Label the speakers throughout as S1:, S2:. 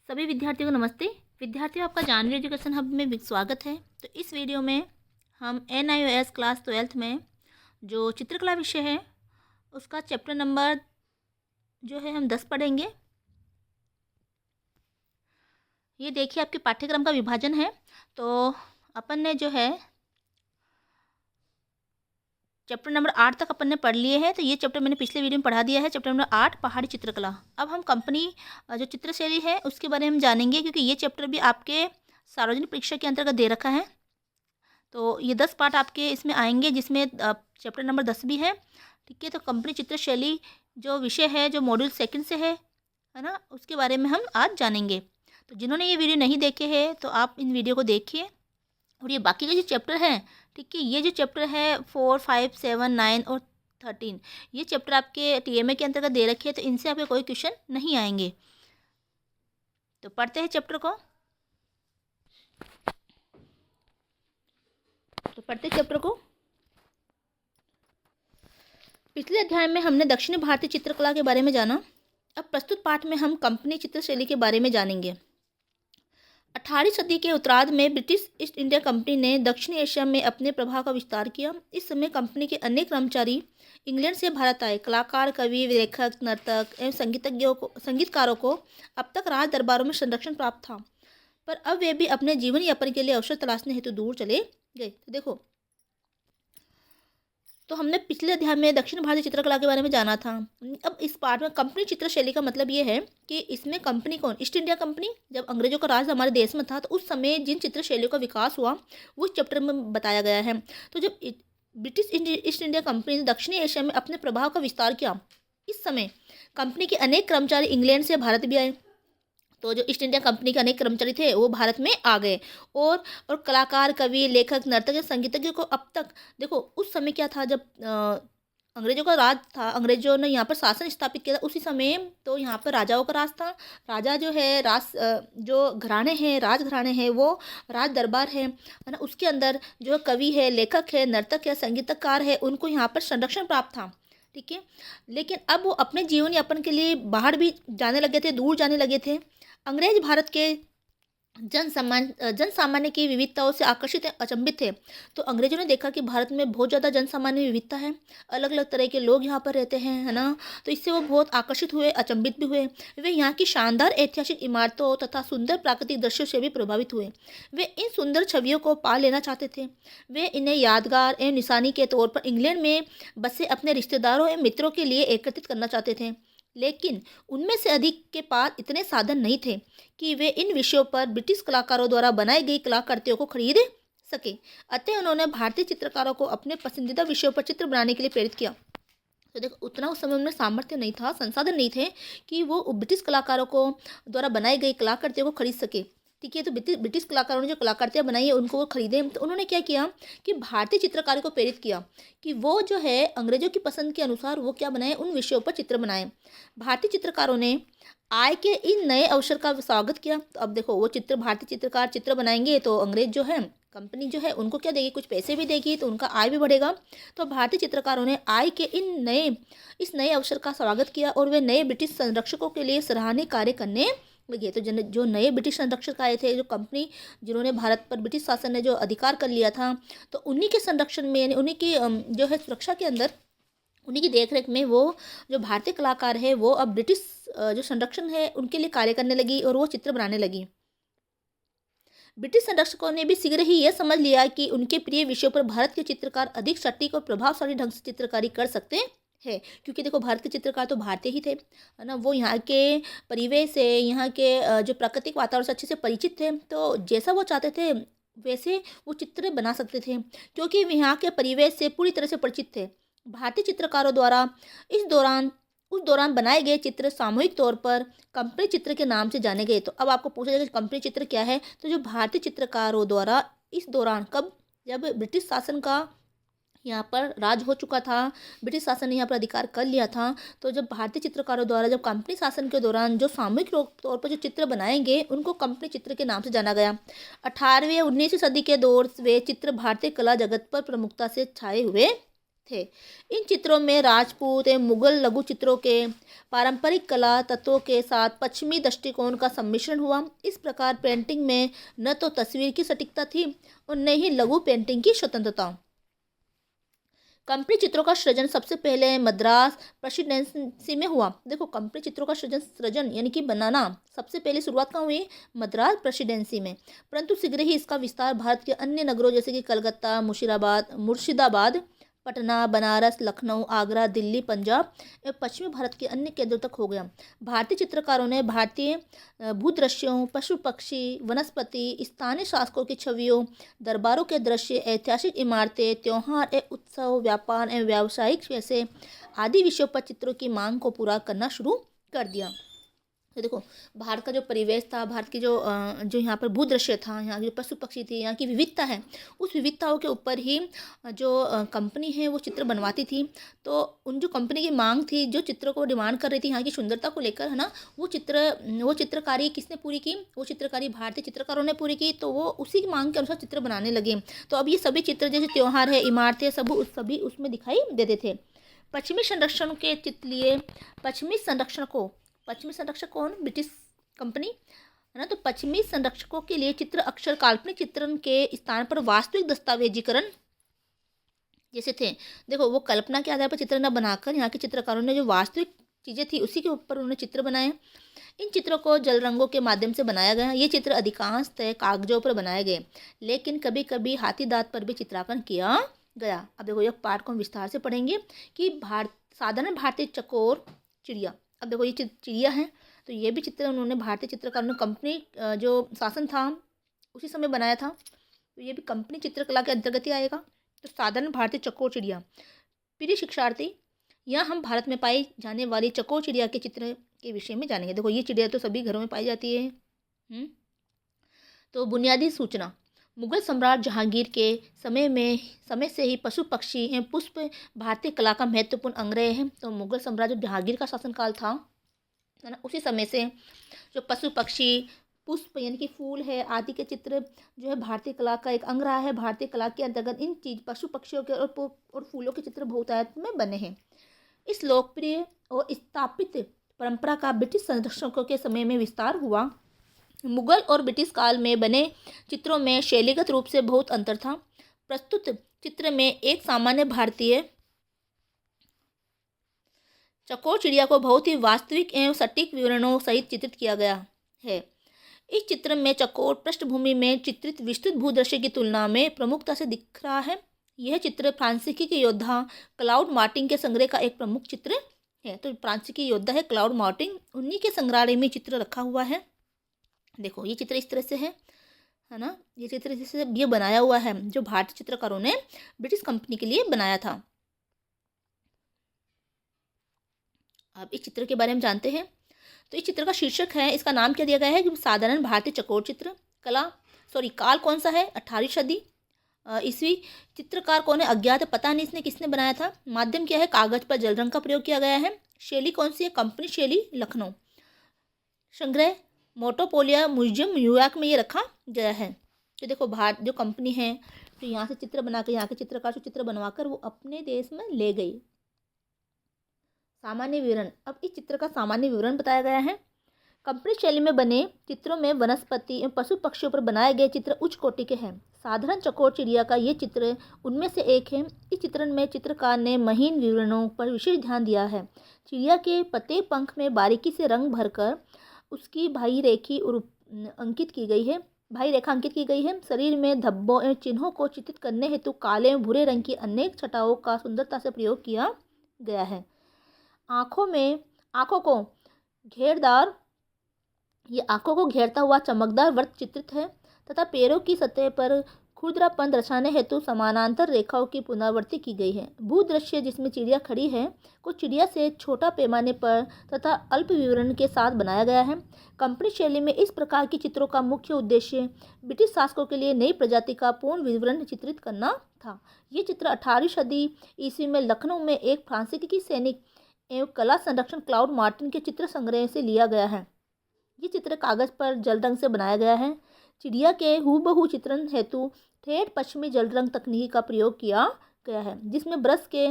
S1: सभी विद्यार्थियों को नमस्ते। विद्यार्थियों, आपका जानवी एजुकेशन हब में स्वागत है। तो इस वीडियो में हम NIOS क्लास 12th में जो चित्रकला विषय है उसका चैप्टर नंबर जो है हम 10 पढ़ेंगे। ये देखिए आपके पाठ्यक्रम का विभाजन है। तो अपन ने जो है चैप्टर नंबर 8 तक अपन ने पढ़ लिए हैं। तो ये चैप्टर मैंने पिछले वीडियो में पढ़ा दिया है, चैप्टर नंबर 8 पहाड़ी चित्रकला। अब हम कंपनी जो चित्रशैली है उसके बारे में हम जानेंगे, क्योंकि ये चैप्टर भी आपके सार्वजनिक परीक्षा के अंतर्गत दे रखा है। तो ये 10 पार्ट आपके इसमें आएंगे, जिसमें चैप्टर नंबर 10 भी है। ठीक है, तो कंपनी चित्रशैली जो विषय है, जो मॉड्यूल 2 से है ना, उसके बारे में हम आज जानेंगे। तो जिन्होंने ये वीडियो नहीं देखे हैं तो आप इन वीडियो को देखिए। और ये बाकी के जो चैप्टर हैं, ठीक है, ये जो चैप्टर है 4, 5, 7, 9 और 13, ये चैप्टर आपके TMA के अंतर्गत दे रखे हैं। तो इनसे आपके कोई क्वेश्चन नहीं आएंगे। तो पढ़ते हैं चैप्टर को। पिछले अध्याय में हमने दक्षिणी भारतीय चित्रकला के बारे में जाना। अब प्रस्तुत पाठ में हम कंपनी चित्रशैली के बारे में जानेंगे। 18वीं सदी के उत्तरार्ध में ब्रिटिश ईस्ट इंडिया कंपनी ने दक्षिणी एशिया में अपने प्रभाव का विस्तार किया। इस समय कंपनी के अनेक कर्मचारी इंग्लैंड से भारत आए। कलाकार, कवि, लेखक, नर्तक एवं संगीतकारों को अब तक राज दरबारों में संरक्षण प्राप्त था, पर अब वे भी अपने जीवन यापन के लिए अवसर तलाशने हेतु दूर चले गए। तो देखो, तो हमने पिछले अध्याय में दक्षिण भारतीय चित्रकला के बारे में जाना था। अब इस पार्ट में कंपनी चित्रशैली का मतलब ये है कि इसमें कंपनी कौन, ईस्ट इंडिया कंपनी, जब अंग्रेजों का राज हमारे देश में था तो उस समय जिन चित्रशैलियों का विकास हुआ वो इस चैप्टर में बताया गया है। तो जब ब्रिटिश ईस्ट इंडिया कंपनी ने दक्षिणी एशिया में अपने प्रभाव का विस्तार किया, इस समय कंपनी के अनेक कर्मचारी इंग्लैंड से भारत भी आए। तो जो ईस्ट इंडिया कंपनी के अनेक कर्मचारी थे वो भारत में आ गए। और कलाकार, कवि, लेखक, नर्तक या संगीतज्ञों को अब तक, देखो उस समय क्या था, जब अंग्रेजों का राज था, अंग्रेजों ने यहाँ पर शासन स्थापित किया था उसी समय। तो यहाँ पर राजाओं का राज था। राजा जो है जो घराने हैं, राज घराने हैं, वो राज दरबार है ना, उसके अंदर जो कवि है, लेखक है, नर्तक है, संगीतकार है, उनको यहाँ पर संरक्षण प्राप्त था। ठीक है, लेकिन अब वो अपने जीवन यापन के लिए बाहर भी जाने लगे थे, दूर जाने लगे थे। अंग्रेज भारत के जन सामान्य की विविधताओं से आकर्षित अचंभित थे। तो अंग्रेजों ने देखा कि भारत में बहुत ज़्यादा जन सामान्य विविधता है, अलग अलग तरह के लोग यहाँ पर रहते हैं, है ना। तो इससे वो बहुत आकर्षित हुए, अचंभित भी हुए। वे यहाँ की शानदार ऐतिहासिक इमारतों तथा सुंदर प्राकृतिक दृश्यों से भी प्रभावित हुए। वे इन सुंदर छवियों को पा लेना चाहते थे। वे इन्हें यादगार एवं निशानी के तौर पर इंग्लैंड में बसे अपने रिश्तेदारों एवं मित्रों के लिए एकत्रित करना चाहते थे। लेकिन उनमें से अधिक के पास इतने साधन नहीं थे कि वे इन विषयों पर ब्रिटिश कलाकारों द्वारा बनाई गई कलाकृतियों को खरीद सके। अतः उन्होंने भारतीय चित्रकारों को अपने पसंदीदा विषयों पर चित्र बनाने के लिए प्रेरित किया। तो देखो, उतना उस समय उनमें सामर्थ्य नहीं था, संसाधन नहीं थे कि वो ब्रिटिश कलाकारों को द्वारा बनाई गई कलाकृतियों को खरीद सके। ठीक है, तो ब्रिटिश कलाकारों ने जो कलाकृतियाँ बनाई है उनको वो खरीदे। तो उन्होंने क्या किया कि भारतीय चित्रकारों को प्रेरित किया कि वो जो है अंग्रेजों की पसंद के अनुसार वो क्या बनाए, उन विषयों पर चित्र बनाए। भारतीय चित्रकारों ने आय के इन नए अवसर का स्वागत किया। तो अब देखो, वो भारतीय चित्रकार चित्र बनाएंगे तो अंग्रेज जो है, कंपनी जो है, उनको क्या देगी, कुछ पैसे भी देगी, तो उनका आय भी बढ़ेगा। तो भारतीय चित्रकारों ने आय के इस नए अवसर का स्वागत किया और वे नए ब्रिटिश संरक्षकों के लिए सराहनीय कार्य करने लगे। तो जो नए ब्रिटिश संरक्षक आए थे, जो कंपनी जिन्होंने भारत पर ब्रिटिश शासन ने जो अधिकार कर लिया था, तो उन्हीं के संरक्षण में, उन्हीं की जो है सुरक्षा के अंदर, उन्हीं की देखरेख में वो जो भारतीय कलाकार है वो अब ब्रिटिश जो संरक्षण है उनके लिए कार्य करने लगी और वो चित्र बनाने लगी। ब्रिटिश संरक्षकों ने भी शीघ्र ही यह समझ लिया कि उनके प्रिय विषयों पर भारत के चित्रकार अधिक सटीक और प्रभावशाली ढंग से चित्रकारी कर सकते है। क्योंकि देखो, भारत के चित्रकार तो भारतीय ही थे, है ना। वो यहाँ के परिवेश से, यहाँ के जो प्राकृतिक वातावरण से अच्छे से परिचित थे। तो जैसा वो चाहते थे वैसे वो चित्र बना सकते थे, क्योंकि वे यहाँ के परिवेश से पूरी तरह से परिचित थे। भारतीय चित्रकारों द्वारा उस दौरान बनाए गए चित्र सामूहिक तौर पर कंपनी चित्र के नाम से जाने गए। तो अब आपको पूछा जाएगा कंपनी चित्र क्या है। तो जो भारतीय चित्रकारों द्वारा इस दौरान, कब, जब ब्रिटिश शासन का यहाँ पर राज हो चुका था, ब्रिटिश शासन ने यहाँ पर अधिकार कर लिया था, तो जब भारतीय चित्रकारों द्वारा जब कंपनी शासन के दौरान जो सामूहिक तौर पर जो चित्र बनाएंगे उनको कंपनी चित्र के नाम से जाना गया। 18वीं या 19वीं सदी के दौर वे चित्र भारतीय कला जगत पर प्रमुखता से छाए हुए थे। इन चित्रों में राजपूत एवं मुगल लघु चित्रों के पारंपरिक कला तत्वों के साथ पश्चिमी दृष्टिकोण का सम्मिश्रण हुआ। इस प्रकार पेंटिंग में न तो तस्वीर की सटीकता थी और न ही लघु पेंटिंग की स्वतंत्रता। कंपनी चित्रों का सृजन सबसे पहले मद्रास प्रेसिडेंसी में हुआ। देखो, कंपनी चित्रों का सृजन यानी कि बनाना सबसे पहले शुरुआत कहाँ हुई? मद्रास प्रेसिडेंसी में। परंतु शीघ्र ही इसका विस्तार भारत के अन्य नगरों जैसे कि कलकत्ता, मुर्शिदाबाद, पटना, बनारस, लखनऊ, आगरा, दिल्ली, पंजाब एवं पश्चिमी भारत के अन्य केंद्रों तक हो गया। भारतीय चित्रकारों ने भारतीय भूदृश्यों, पशु पक्षी, वनस्पति, स्थानीय शासकों की छवियों, दरबारों के दृश्य, ऐतिहासिक इमारतें, त्योहार एवं उत्सव, व्यापार एवं व्यावसायिक जैसे आदि विषयों पर चित्रों की मांग को पूरा करना शुरू कर दिया। तो देखो, भारत का जो परिवेश था, भारत की जो यहाँ पर भूदृश्य था, यहाँ की पशु पक्षी थी, यहाँ की विविधता है, उस विविधताओं के ऊपर ही जो कंपनी है वो चित्र बनवाती थी। तो उन जो कंपनी की मांग थी, जो चित्रों को डिमांड कर रही थी यहाँ की सुंदरता को लेकर, है ना, वो चित्रकारी किसने पूरी की? वो चित्रकारी भारतीय चित्रकारों ने पूरी की। तो वो उसी की मांग के अनुसार चित्र बनाने लगे। तो अब ये सभी चित्र जैसे त्योहार है, इमारतें, सभी उसमें दिखाई देते थे। पश्चिमी संरक्षक कौन? ब्रिटिश कंपनी, है ना। तो पश्चिमी संरक्षकों के लिए चित्र अक्सर काल्पनिक चित्रण के स्थान पर वास्तविक दस्तावेजीकरण जैसे थे। देखो, वो कल्पना के आधार पर चित्र न बनाकर यहाँ के चित्रकारों ने जो वास्तविक चीज़ें थी उसी के ऊपर उन्होंने चित्र बनाए। इन चित्रों को जल रंगों के माध्यम से बनाया गया। ये चित्र अधिकांशतः कागजों पर बनाए गए, लेकिन कभी कभी हाथी दांत पर भी चित्रांकन किया गया। अब देखो, यह पाठ को हम विस्तार से पढ़ेंगे कि साधारण भारतीय चकोर चिड़िया। अब देखो, ये चिड़िया है, तो ये भी चित्र उन्होंने भारतीय चित्रकारों ने कंपनी जो शासन था उसी समय बनाया था। तो ये भी कंपनी चित्रकला के अंतर्गत ही आएगा। तो साधारण भारतीय चकोर चिड़िया। प्रिय शिक्षार्थी, यहाँ हम भारत में पाई जाने वाली चकोर चिड़िया के चित्र के विषय में जानेंगे। देखो, ये चिड़िया तो सभी घरों में पाई जाती है। तो बुनियादी सूचना। मुगल सम्राट जहांगीर के समय से ही पशु पक्षी एवं पुष्प भारतीय कला का महत्वपूर्ण अंग रहे हैं। तो मुगल सम्राट जब जहांगीर का शासनकाल था, है ना, उसी समय से जो पशु पक्षी, पुष्प यानी कि फूल है आदि के चित्र जो है भारतीय कला का एक अंग रहा है। भारतीय कला के अंतर्गत इन पशु पक्षियों के और फूलों के चित्र बहुतायत में बने हैं। इस लोकप्रिय और स्थापित परंपरा का ब्रिटिश संरक्षकों के समय में विस्तार हुआ। मुगल और ब्रिटिश काल में बने चित्रों में शैलीगत रूप से बहुत अंतर था। प्रस्तुत चित्र में एक सामान्य भारतीय चकोर चिड़िया को बहुत ही वास्तविक एवं सटीक विवरणों सहित चित्रित किया गया है। इस चित्र में चकोर पृष्ठभूमि में चित्रित विस्तृत भूदृश्य की तुलना में प्रमुखता से दिख रहा है। यह चित्र फ्रांसीसी के योद्धा क्लाउड मार्टिन के संग्रह का एक प्रमुख चित्र है। तो फ्रांसीसी योद्धा है क्लाउड मार्टिन, उन्हीं के संग्रहालय में चित्र रखा हुआ है। देखो, ये चित्र इस तरह से है ना। ये चित्र जैसे ये बनाया हुआ है जो भारतीय चित्रकारों ने ब्रिटिश कंपनी के लिए बनाया था। अब इस चित्र के बारे में जानते हैं। तो इस चित्र का शीर्षक है, इसका नाम क्या दिया गया है कि साधारण भारतीय चकोर चित्र। काल कौन सा है? 18वीं सदी ईस्वी। चित्रकार कौन है? अज्ञात, पता नहीं इसने किसने बनाया था। माध्यम क्या है? कागज पर जल रंग का प्रयोग किया गया है। शैली कौन सी है? कंपनी शैली, लखनऊ। संग्रह मोटोपोलिया म्यूजियम, न्यूयॉर्क में ये रखा गया है। तो देखो, भारत जो कंपनी है तो यहाँ से चित्र बनाकर, यहाँ के चित्रकार से चित्र बनवाकर वो अपने देश में ले गई। सामान्य विवरण। अब इस चित्र का सामान्य विवरण बताया गया है। कंपनी शैली में बने चित्रों में वनस्पति एवं पशु पक्षियों पर बनाए गए चित्र उच्च कोटि के हैं। साधारण चकोर चिड़िया का ये चित्र उनमें से एक है। इस चित्रण में चित्रकार ने महीन विवरणों पर विशेष ध्यान दिया है। चिड़िया के प्रत्येक पंख में बारीकी से रंग भरकर उसकी बाह्य रेखा अंकित की गई है। शरीर में धब्बों एवं चिन्हों को चित्रित करने हेतु काले एवं भूरे रंग की अनेक छटाओं का सुंदरता से प्रयोग किया गया है। आँखों को घेरता हुआ चमकदार वृत्त चित्रित है तथा पैरों की सतह पर खुरदरापन दर्शाने हेतु समानांतर रेखाओं की पुनरावृत्ति की गई है। भूदृश्य जिसमें चिड़िया खड़ी है को चिड़िया से छोटा पैमाने पर तथा अल्प विवरण के साथ बनाया गया है। कंपनी शैली में इस प्रकार की चित्रों का मुख्य उद्देश्य ब्रिटिश शासकों के लिए नई प्रजाति का पूर्ण विवरण चित्रित करना था। ये चित्र 18वीं सदी ईस्वी में लखनऊ में एक फ्रांसीसी सैनिक एवं कला संरक्षक क्लाउड मार्टिन के चित्र संग्रह से लिया गया है। ये चित्र कागज पर जल रंग से बनाया गया है। चिड़िया के हूबहू चित्रण हेतु ठेठ पश्चिमी जल रंग तकनीक का प्रयोग किया गया है, जिसमें ब्रश के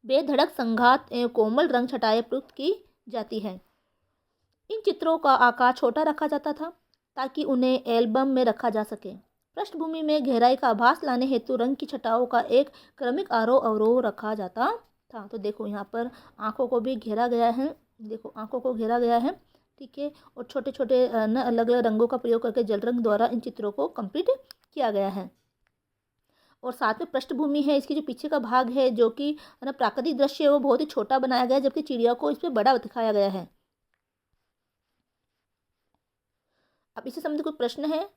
S1: बेधड़क संघात एवं कोमल रंग छटाएं प्रयुक्त की जाती है। इन चित्रों का आकार छोटा रखा जाता था ताकि उन्हें एल्बम में रखा जा सके। पृष्ठभूमि में गहराई का आभास लाने हेतु रंग की छटाओं का एक क्रमिक आरोह अवरोह रखा जाता था। तो देखो यहाँ पर आंखों को भी घेरा गया है, देखो आंखों को घेरा गया है, ठीक है। और छोटे छोटे अलग अलग रंगों का प्रयोग करके जल रंग द्वारा इन चित्रों को कंप्लीट किया गया है। और साथ में पृष्ठभूमि है, इसकी जो पीछे का भाग है जो कि है ना प्राकृतिक दृश्य है, वो बहुत ही छोटा बनाया गया है, जबकि चिड़िया को इस पर बड़ा दिखाया गया है। अब इससे संबंधित कोई प्रश्न है?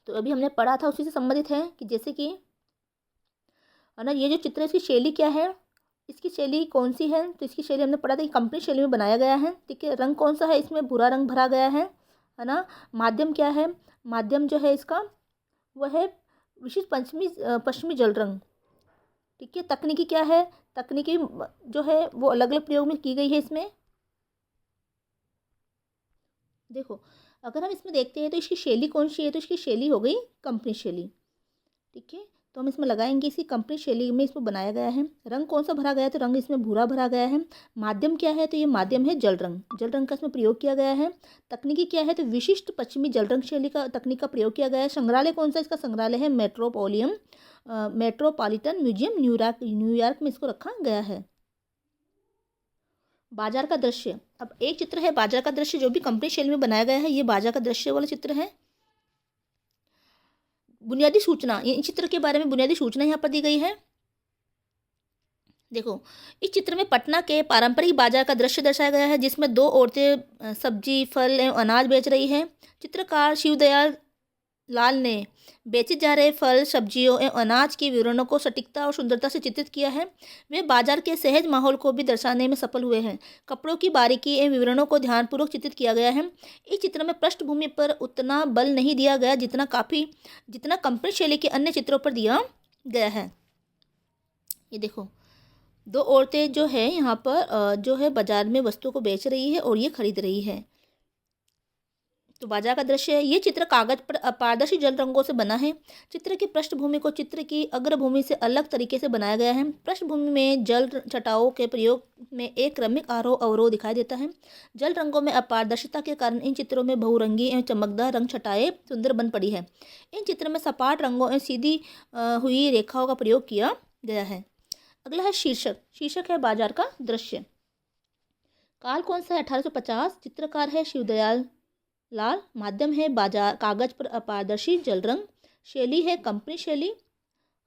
S1: तो अभी हमने पढ़ा था उसी से संबंधित है कि जैसे कि है ना ये जो चित्र है इसकी शैली क्या है, इसकी शैली कौन सी है। तो इसकी शैली हमने पढ़ा था कि कंपनी शैली में बनाया गया है, ठीक है। रंग कौन सा है, इसमें भूरा रंग भरा गया है ना। माध्यम क्या है, माध्यम जो है इसका वह है विशिष्ट पश्चिमी जल रंग, ठीक है। तकनीकी क्या है, तकनीकी जो है वो अलग अलग प्रयोग में की गई है इसमें। देखो अगर हम इसमें देखते हैं तो इसकी शैली कौन सी है, तो इसकी शैली हो गई कंपनी शैली, ठीक है। तो हम इसमें लगाएंगे इसी कंपनी शैली में इसमें बनाया गया है। रंग कौन सा भरा गया है, तो रंग इसमें भूरा भरा गया है। माध्यम क्या है, तो ये माध्यम है जल रंग, जल रंग का इसमें प्रयोग किया गया है। तकनीकी क्या है, तो विशिष्ट पश्चिमी जल रंग शैली का तकनीक का प्रयोग किया गया है। संग्रहालय कौन सा, इसका संग्रहालय है मेट्रोपॉलिटन म्यूजियम न्यूयॉर्क में इसको रखा गया है। बाजार का दृश्य, अब एक चित्र है बाजार का दृश्य जो भी कंपनी शैली में बनाया गया है, ये बाजार का दृश्य वाला चित्र है। बुनियादी सूचना, ये चित्र के बारे में बुनियादी सूचना यहाँ पर दी गई है। देखो इस चित्र में पटना के पारंपरिक बाजार का दृश्य दर्शाया गया है, जिसमें दो औरतें सब्जी फल एवं अनाज बेच रही हैं। चित्रकार शिवदयाल लाल ने बेचे जा रहे फल सब्जियों एवं अनाज के विवरणों को सटीकता और सुंदरता से चित्रित किया है। वे बाजार के सहज माहौल को भी दर्शाने में सफल हुए हैं। कपड़ों की बारीकी एवं विवरणों को ध्यानपूर्वक चित्रित किया गया है। इस चित्र में पृष्ठभूमि पर उतना बल नहीं दिया गया जितना कंपनी शैली के अन्य चित्रों पर दिया गया है। ये देखो दो औरतें जो है यहाँ पर जो है बाजार में वस्तुओं को बेच रही है और ये खरीद रही है। तो बाजार का दृश्य है। ये चित्र कागज पर अपारदर्शी जल रंगों से बना है। चित्र की पृष्ठभूमि को चित्र की अग्रभूमि से अलग तरीके से बनाया गया है। पृष्ठभूमि में जल छटाओं के प्रयोग में एक क्रमिक आरोह अवरोह दिखाई देता है। जल रंगों में अपारदर्शिता के कारण इन चित्रों में बहुरंगी एवं चमकदार रंग छटाएं सुंदर बन पड़ी है। इन चित्र में सपाट रंगों एवं सीधी हुई रेखाओं का प्रयोग किया गया है। अगला है शीर्षक, शीर्षक है बाजार का दृश्य। काल कौन सा है, 1850। चित्रकार है शिवदयाल लाल। माध्यम है बाजार कागज पर अपारदर्शी जल रंग। शैली है कंपनी शैली,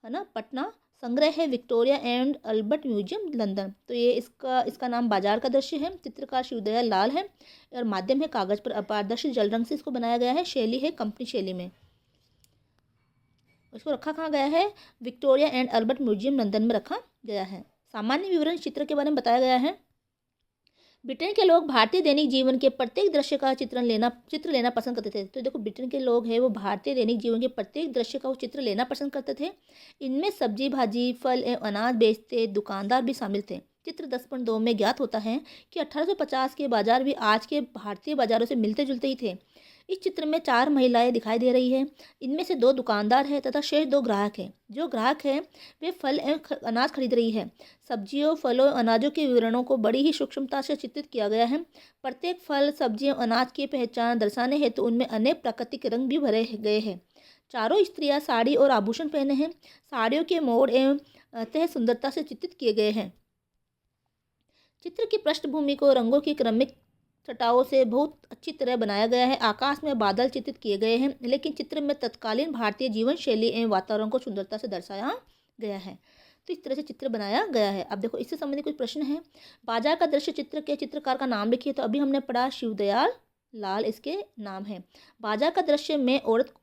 S1: है ना, पटना। संग्रह है Victoria and Albert museum London. तो ये इसका नाम बाजार का दृश्य है। चित्रकार शिवदयाल लाल है और माध्यम है कागज पर अपारदर्शी जल रंग से इसको बनाया गया है। शैली है कंपनी शैली में। इसको रखा कहाँ गया है, Victoria and Albert museum London में रखा गया है। सामान्य विवरण चित्र के बारे में बताया गया है। ब्रिटेन के लोग भारतीय दैनिक जीवन के प्रत्येक दृश्य का चित्र लेना पसंद करते थे। तो देखो ब्रिटेन के लोग हैं वो भारतीय दैनिक जीवन के प्रत्येक दृश्य का वो चित्र लेना पसंद करते थे। इनमें सब्जी भाजी फल एवं अनाज बेचते दुकानदार भी शामिल थे। चित्र 10.2 में ज्ञात होता है कि 1850 के बाजार भी आज के भारतीय बाजारों से मिलते जुलते ही थे। इस चित्र में 4 महिलाएं दिखाई दे रही है। इनमें से 2 दुकानदार हैं तथा शेष 2 ग्राहक हैं। जो ग्राहक हैं वे फल एवं अनाज खरीद रही है। सब्जियों फलों अनाजों के विवरणों को बड़ी ही सूक्ष्मता से चित्रित किया गया है। प्रत्येक फल सब्जियों अनाज की पहचान दर्शाने हेतु उनमें अनेक प्राकृतिक रंग भी भरे गए हैं। चारों स्त्रियां साड़ी और आभूषण पहने हैं। साड़ियों के मोड़ एवं तह सुंदरता से चित्रित किए गए हैं। चित्र की पृष्ठभूमि को रंगों की क्रमिक छटाओं से बहुत अच्छी तरह बनाया गया है। आकाश में बादल चित्रित किए गए हैं, लेकिन चित्र में तत्कालीन भारतीय जीवन शैली एवं वातावरण को सुंदरता से दर्शाया गया है। तो इस तरह से चित्र बनाया गया है। अब देखो इससे संबंधित कुछ प्रश्न है। बाजार का दृश्य चित्र के चित्रकार का नाम लिखिए। तो अभी हमने पढ़ा शिवदयाल लाल इसके नाम है। बाजार का दृश्य में औरत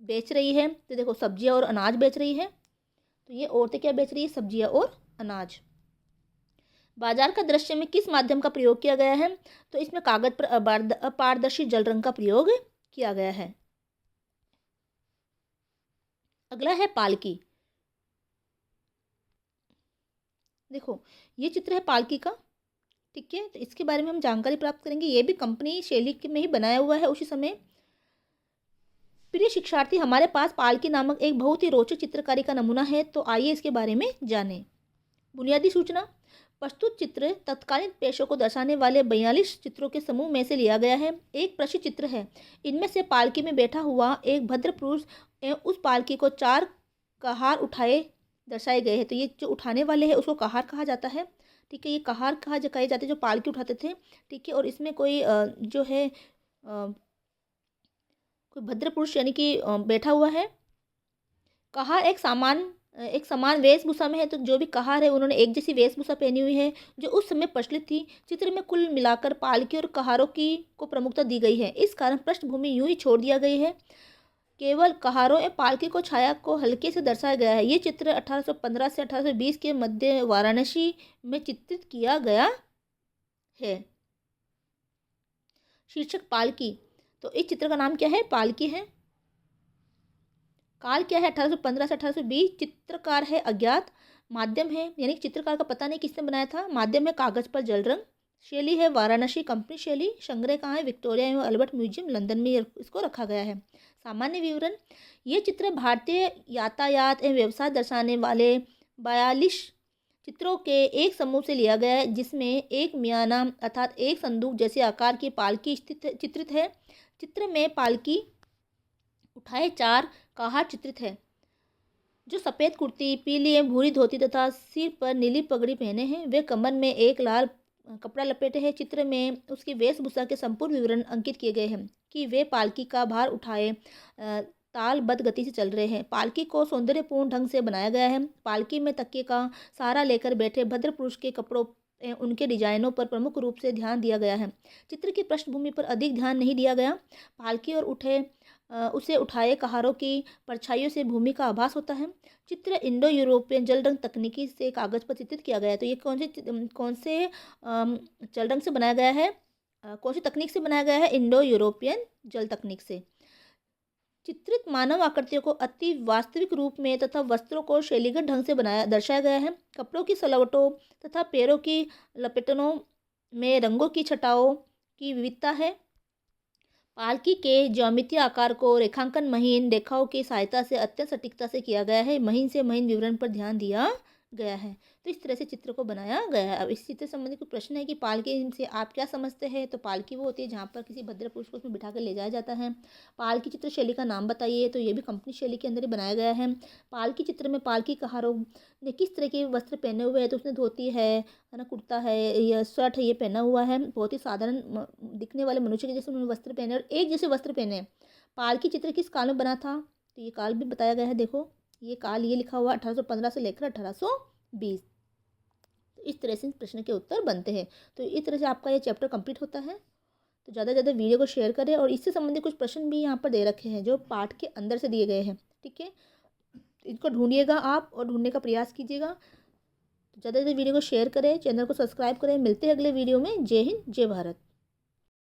S1: बेच रही है। तो देखो सब्जियां और अनाज बेच रही है। तो ये औरतें क्या बेच रही है, सब्जियां और अनाज। बाजार का दृश्य में किस माध्यम का प्रयोग किया गया है, तो इसमें कागज पर अपारदर्शी जल रंग का प्रयोग किया गया है। अगला है पालकी। देखो ये चित्र है पालकी का। ठीक है, तो इसके बारे में हम जानकारी प्राप्त करेंगे। ये भी कंपनी शैली में ही बनाया हुआ है उसी समय। प्रिय शिक्षार्थी, हमारे पास पालकी नामक एक बहुत ही रोचक चित्रकारी का नमूना है, तो आइए इसके बारे में जानें। बुनियादी सूचना। प्रस्तुत चित्र तत्कालीन पेशों को दर्शाने वाले 42 चित्रों के समूह में से लिया गया है। एक प्रसिद्ध चित्र है। इनमें से पालकी में बैठा हुआ एक भद्र पुरुष एवं उस पालकी को 4 कहार उठाए दर्शाए गए हैं। तो ये जो उठाने वाले हैं उसको कहार कहा जाता है। ठीक है, ये कहार कहे जाते हैं जो पालकी उठाते थे। ठीक है, और इसमें कोई जो है कोई भद्र पुरुष यानी कि बैठा हुआ है। कहार एक समान वेशभूषा में है, तो जो भी कहार है उन्होंने एक जैसी वेशभूषा पहनी हुई है जो उस समय प्रचलित थी। चित्र में कुल मिलाकर पालकी और कहारों की को प्रमुखता दी गई है। इस कारण पृष्ठभूमि यूं ही छोड़ दिया गई है, केवल कहारों एवं पालकी को छाया को हल्के से दर्शाया गया है। ये चित्र 1815 से 1820 के मध्य वाराणसी में चित्रित किया गया है। शीर्षक पालकी। तो इस चित्र का नाम क्या है? पालकी है। काल क्या है? 1815 से 1820। चित्रकार है अज्ञात। माध्यम है यानी कि चित्रकार का पता नहीं किसने बनाया था। माध्यम है कागज पर जल रंग। शैली है वाराणसी कंपनी शैली। संग्रह कहाँ है? विक्टोरिया एवं अल्बर्ट म्यूजियम लंदन में इसको रखा गया है। सामान्य विवरण। ये चित्र भारतीय यातायात एवं व्यवसाय दर्शाने वाले 42 चित्रों के एक समूह से लिया गया है, जिसमें एक मियाना अर्थात एक संदूक जैसे आकार की पालकी चित्रित है। चित्र में पालकी उठाए 4 कहार चित्रित है, जो सफ़ेद कुर्ती, पीली एवं भूरी धोती तथा सिर पर नीली पगड़ी पहने हैं। वे कमर में एक लाल कपड़ा लपेटे हैं। चित्र में उसकी वेशभूषा के संपूर्ण विवरण अंकित किए गए हैं कि वे पालकी का भार उठाए तालबद्ध गति से चल रहे हैं। पालकी को सौंदर्यपूर्ण ढंग से बनाया गया है। पालकी में तकिए का सहारा लेकर बैठे भद्र पुरुष के कपड़ों उनके डिजाइनों पर प्रमुख रूप से ध्यान दिया गया है। चित्र की पृष्ठभूमि पर अधिक ध्यान नहीं दिया गया। पालकी और उसे उठाए कहारों की परछाइयों से भूमि का आभास होता है। चित्र इंडो यूरोपियन जल रंग तकनीकी से कागज पर चित्रित किया गया है। तो ये कौन से जल रंग से बनाया गया है? कौन सी तकनीक से बनाया गया है? इंडो यूरोपियन जल तकनीक से। चित्रित मानव आकृतियों को अति वास्तविक रूप में तथा वस्त्रों को शैलीगत ढंग से दर्शाया गया है। कपड़ों की सलवटों तथा पैरों की लपेटनों में रंगों की छटाओं की विविधता है। पालकी के ज्यामितीय आकार को रेखांकन महीन रेखाओं की सहायता से अत्यंत सटीकता से किया गया है। महीन से महीन विवरण पर ध्यान दिया गया है। तो इस तरह से चित्र को बनाया गया है। अब इस चित्र से संबंधित कोई प्रश्न है कि पालकी से आप क्या समझते हैं? तो पालकी वो होती है जहाँ पर किसी भद्र पुरुष को उसमें बिठा कर ले जाया जाता है। पालकी चित्र शैली का नाम बताइए। तो ये भी कंपनी शैली के अंदर ही बनाया गया है। पालकी चित्र में पालकी कहारों ने किस तरह के वस्त्र पहने हुए हैं? तो उसने धोती है ना, कुर्ता है या शर्ट है, ये पहना हुआ है। बहुत ही साधारण दिखने वाले मनुष्य के जैसे उन्होंने वस्त्र पहने और एक जैसे वस्त्र पहने। पालकी चित्र किस काल में बना था? तो ये काल भी बताया गया है। देखो ये काल ये लिखा हुआ 1815 से लेकर 1820। तो इस तरह से प्रश्न के उत्तर बनते हैं। तो इस तरह से आपका ये चैप्टर कंप्लीट होता है। तो ज़्यादा से ज़्यादा वीडियो को शेयर करें और इससे संबंधित कुछ प्रश्न भी यहाँ पर दे रखे हैं जो पाठ के अंदर से दिए गए हैं। ठीक है, इनको ढूंढिएगा आप और ढूंढने का प्रयास कीजिएगा। तो ज़्यादा से ज़्यादा वीडियो को शेयर करें, चैनल को सब्सक्राइब करें। मिलते हैं अगले वीडियो में। जय हिंद, जय भारत।